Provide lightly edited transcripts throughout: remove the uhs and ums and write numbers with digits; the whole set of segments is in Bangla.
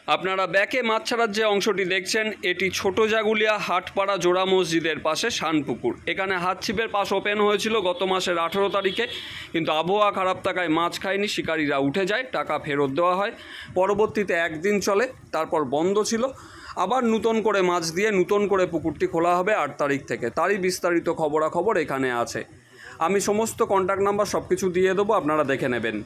আপনারা ব্যাকে মাছ ছাড়ার যে অংশটি দেখছেন এটি ছোট জাগুলিয়া হাটপাড়া জোড়া মসজিদের পাশে শানপুকুর। এখানে হাতছিপের পাশ ওপেন হয়েছিল গত মাসের 18 তারিখে, কিন্তু আবহাওয়া খারাপ থাকায় মাছ খায়নি, শিকারীরা উঠে যায়, টাকা ফেরত দেওয়া হয়। পরবর্তীতে একদিন চলে, তারপর বন্ধ ছিল। আবার নতুন করে মাছ দিয়ে নতুন করে পুকুরটি খোলা হবে 8 তারিখ থেকে। তারই বিস্তারিত খবরাখবর এখানে আছে। আমি সমস্ত কন্ট্যাক্ট নাম্বার সব কিছু দিয়ে দেবো, আপনারা দেখে নেবেন।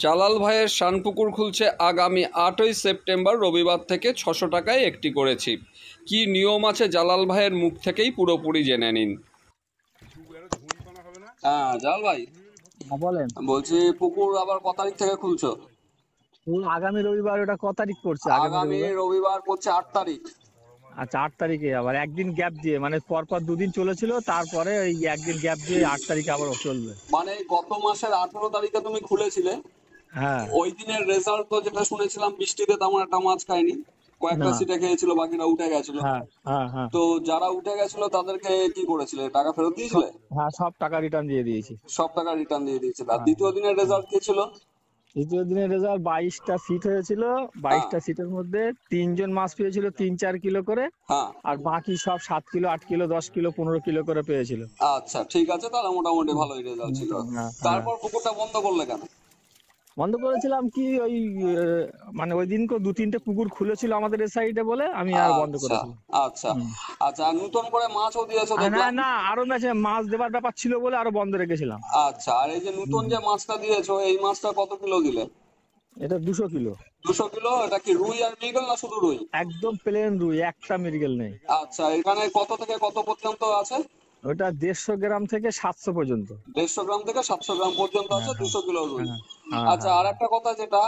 জালাল ভাইয়ের শানপুকুর খুলছে আগামী 8ই সেপ্টেম্বর রবিবার থেকে 600 টাকায় একটি করে ছিপ। কি নিয়ম আছে জালাল ভাইয়ের মুখ থেকেই পুরোপুরি জেনে নিন। হ্যাঁ জালাল ভাই বলেন। বলছি পুকুর আবার কত তারিখ থেকে খুলছো? আগামী রবিবার। ওটা কত তারিখ পড়ছে? আগামী রবিবার পড়ছে 8 তারিখ। আচ্ছা, 8 তারিখে আবার একদিন গ্যাপ দিয়ে, মানে পরপর দুদিন চলেছিল, তারপরে এই একদিন গ্যাপ দিয়ে 8 তারিখে আবার চলবে। মানে গত মাসের 18 তারিখে তুমি খুলেছিলে, হ্যাঁ ওই দিনের রেজাল্ট তো যেটা শুনেছিলাম বৃষ্টিতে তেমন একটা মাছ খায়নি, কয়েকটা সিটে খেয়েছিল, বাকিরা উঠে গেছিল। হ্যাঁ হ্যাঁ হ্যাঁ তো যারা উঠে গেছিল তাদেরকে কি করেছিলে, টাকা ফেরত দিয়েছিলে? হ্যাঁ, সব টাকা রিটার্ন দিয়ে দিয়েছি। সব টাকা রিটার্ন দিয়ে দিয়েছিলে। আর দ্বিতীয় দিনের রেজাল্ট কি ছিল? দ্বিতীয় দিনের রেজাল্ট 22টা সিট হয়েছিল। 22টা সিটের মধ্যে 3 জন মাছ পেয়েছিল 3-4 কিলো করে, হ্যাঁ। আর বাকি সব 7 কিলো, 8 কিলো, 10 কিলো, 15 কিলো করে পেয়েছিল। আচ্ছা ঠিক আছে, তাহলে মোটামুটি ভালোই রেজাল্ট ছিল। হ্যাঁ, তারপর পুকুরটা বন্ধ করলে কেন? বন্ধ করেছিলাম কি, ওই মানে ওই দিন 2-3টে পুকুর খুলেছিল আমাদের এই সাইডে বলে আমি আর বন্ধ আচ্ছা করেছিলাম। আচ্ছা আচ্ছা। আর নতুন করে মাছও দিয়েছো না দেখলাম। না, আরো মাছ দেবার ব্যাপার ছিল বলে আরো বন্ধ রেখেছিলাম। আচ্ছা, আর এই যে নতুন যে মাছটা দিয়েছো, এই মাছটা কত কিলো দিলে? এটা 200 কিলো। 200 কিলো। এটা কি রুই আর মৃগেল না শুধু রুই? একদম প্লেন রুই, একটা মৃগেল নেই। আচ্ছা, এখানে কত থেকে কত পর্যন্ত আছে? ওটা 150 গ্রাম থেকে 700 পর্যন্ত। 150 গ্রাম থেকে 700 গ্রাম পর্যন্ত আছে, হ্যাঁ 200 কিলো রুই। হ্যাঁ হ্যাঁ আচ্ছা, আর একটা কথা যেটা,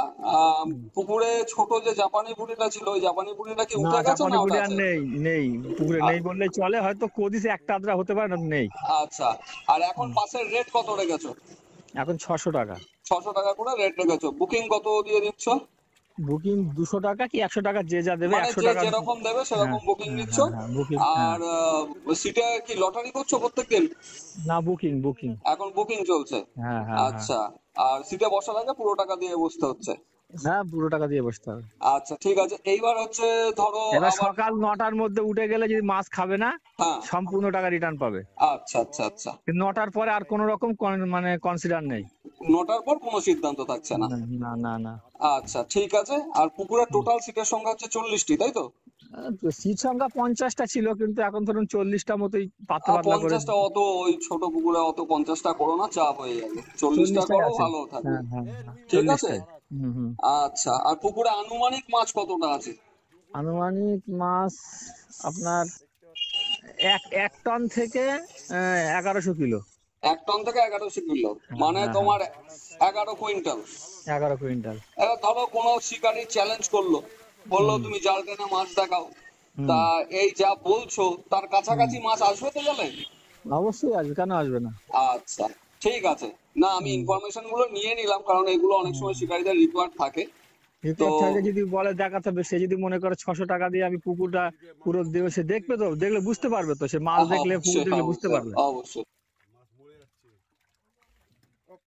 পুকুরে ছোট যে জাপানি বুড়িটা ছিল, ওই জাপানি বুড়িটা কি না, উঠে গেছে জাপানি না বুড়ি ওটা আর আছে? নেই। নেই পুকুরে, নেই বললেই চলে, হয়তো কদিসে একটা আধরা হতে পারে, না নেই। আচ্ছা, আর এখন পাশের রেট কত রেখেছো? এখন 600 টাকা। 600 টাকা করে রেট রেখেছো। বুকিং কত দিয়ে দিচ্ছ? বুকিং 200 টাকা কি 100 টাকা, যে যা দেবে। মানে 100 যে টাকা। যেরকম দেবে হ্যাঁ সেরকম বুকিং হ্যাঁ নিচ্ছ। হ্যাঁ হ্যাঁ, বুকিং। হ্যাঁ, আর সিটে কি লটারি করছো প্রত্যেকদিন? না, বুকিং বুকিং। এখন বুকিং চলছে। হ্যাঁ হ্যাঁ হ্যাঁ আচ্ছা, আর সিটে বসার আগে পুরো টাকা দিয়ে বসতে হচ্ছে? হ্যাঁ, পুরো টাকা দিয়ে বসতে হবে। আচ্ছা ঠিক আছে। এইবার হচ্ছে ধরো এবার আবার। সকাল 9টার মধ্যে উঠে গেলে যদি মাছ খাবে না, হ্যাঁ। সম্পূর্ণ টাকা রিটার্ন পাবে। আচ্ছা আচ্ছা আচ্ছা। কিন্তু 9টার পরে আর কোনো রকম মানে কনসিডার নেই। 9টার পর কোনো সিদ্ধান্ত থাকছে না? না না না না। আচ্রা ঠিক আছে। আর পুকুরের টোটাল সিটের সংখ্যা হচ্ছে 40টি, তাই তো? সিট সংখ্যা 50টা ছিল, কিন্তু এখন ধরুন 40টা মতোই পাতলা পাতলা করে। 50টা অত, ওই ছোট পুকুরে অত 50টা করো না, চাপ হয়ে যাবে। 40টা 40টাই করো, আছে। ভালো থাকবে। হ্যাঁ হ্যাঁ হ্যাঁ, ঠিক আছে। 40টাই। হুম হুম। আচ্ছা, আর পুকুরে আনুমানিক মাছ কতটা আছে? আনুমানিক মাছ আপনার এক টন থেকে 1100 কিলো। 1 টন থেকে 1100 কিলো, মানে হ্যাঁ হ্যাঁ, তোমার 11 কুইন্টাল। 11 কুইন্টাল। এবার ধরো কোনো শিকারী চ্যালেঞ্জ করলো, বললো হুম তুমি জাল টেনে মাছ দেখাও, হুম। তা এই যা বলছো তার কাছাকাছি মাছ আসবে তো জালে? অবশ্যই আসবে, কেন আসবে না। আচ্ছা ঠিক আছে। না, আমি হুম ইনফরমেশন গুলো নিয়ে নিলাম, কারণ এগুলো অনেক হুম। সময় শিকারীদের রিকোয়ার্ড থাকে। তো রিপোর্ট থাকে, যদি বলে দেখাতে হবে, সে যদি মনে করে 600 টাকা দিয়ে আমি পুকুরটা পুরো দেবে, সে দেখবে তো, দেখলে বুঝতে পারবে তো, সে মাছ দেখলে পুকুর অবশ্যই দেখলে বুঝতে অবশ্যই পারবে। অবশ্যই।